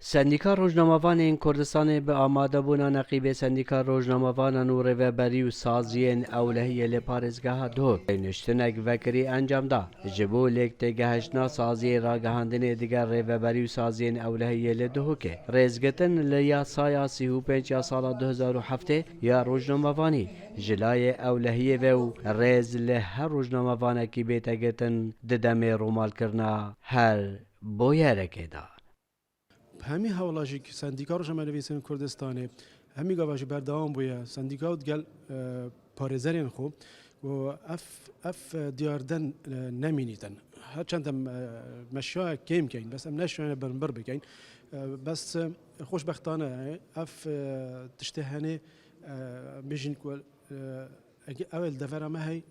سندیکا روزنامه‌وان کردستان به آماده بونا نقیب سندیکا روزنامه‌وان و ریوبری و سازین اولهی لپارزگاه دو نشتنک وکری انجام دا جبو لیک تگهشنا سازی راگهاندن دیگر ریوبری و سازین اولهی لدهو که ریزگتن لیا سایا 35 یا سال 2007 یا روزنامه‌وانی جلای اولهی و ریز له هر روزنامه‌وان کی بیتگتن ددم رومال کرنا هر بویرکی دا همی هولاجی که سندیکا رو شما نویسن کردستانه همی گاواجی بردام بویا سندیکا گل پارێزەرێن خۆ و اف دیاردن نمینیتن هرچندم مشاع کم کن بس ام نشونه برنبر بکن بس خوشبختانه اف تشتهنه بيجن كول اول دفر ما هي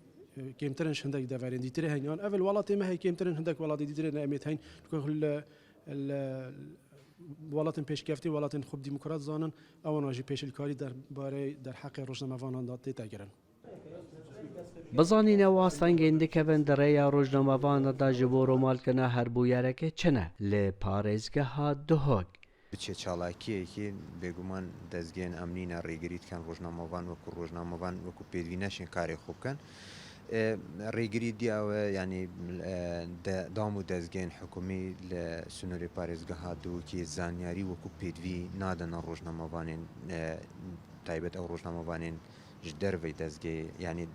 كيمترن هندك دفرين دي تري هنيان اول ولاتي ما هي كيمترن هندك ولاتي دي تري نعمت هين كل ولاتن پیش کفتی ولاتن خوب دموکرات زانن او ناجی پیش الکاری در باره در حق روزنامه‌وانان داد تگرن بزانین واستنگین دکبن دریا روزنامه‌وان دا جبو رومال کنه هر بویرکه چنه ل پارێزگه ها دهوک بچێ چالاکیەکی بێگومان دەستگەن ئەمنینە ڕێگریت کەن ڕۆژنامەوان وەکو ڕۆژنامەوان وەکو پێوی نەشین کارێ خۆ بکەن ڕێگری دیاوە ینی دام و دەستگەن حکومی لە سنووری پارێزگەها دووکی زانیاری وەکو پێوی نادەنە ڕۆژنامەوانێن تایبەت ئەو ڕۆژنامەوانێن ji dervey dezgê yanî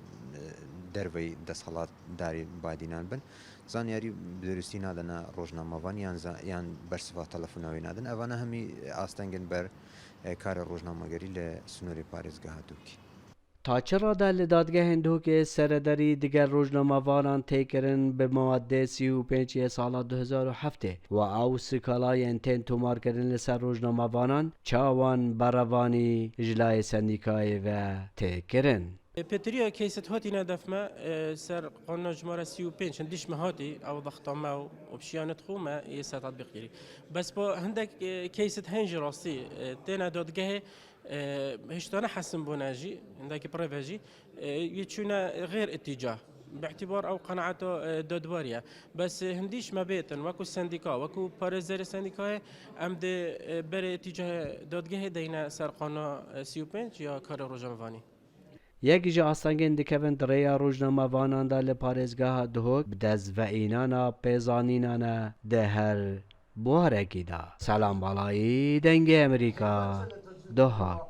dervey desthilat darê badînan bin zanyarî bi durustî nadine rojnamevan yan bersiva telefona wê nadin evane hemî astengin ber kara rojnamegerî li Sunûrê Parêzgeha Dûkê. تا چرا در دادگاه هندوک سردری دیگر روزنامه‌وانان تیکرن به ماده 35 سال 2007 و او سکالای انتن تومار کردن لسر روزنامه‌وانان چاوان بروانی جلای سندیکای و تیکرن پتریا کیست هاتی ندفمه سر قانون جمهور 35 دیش مهاتی او ضغطامه و بشیانت خومه یه ساعت بخیری بس با هندک کیست هنج راستی تینا دادگاه هشتانه حسن بوناجي عندك بريفاجي يتشونا غير اتجاه باعتبار او قناعته دودواريا بس هنديش ما بيتن وكو سنديكا وكو باريزر سنديكا ام دي بري اتجاه دادگاه دينا سرقانا 35 یا کار روزنامه‌وانی یک جا آستنگین دکبن دریا روزنامه‌وانان دا لپارێزگاه دهوک بدز و اینانا پیزانینانا ده هر بوارکی دا سلام بالایی دنگ امریکا دهوک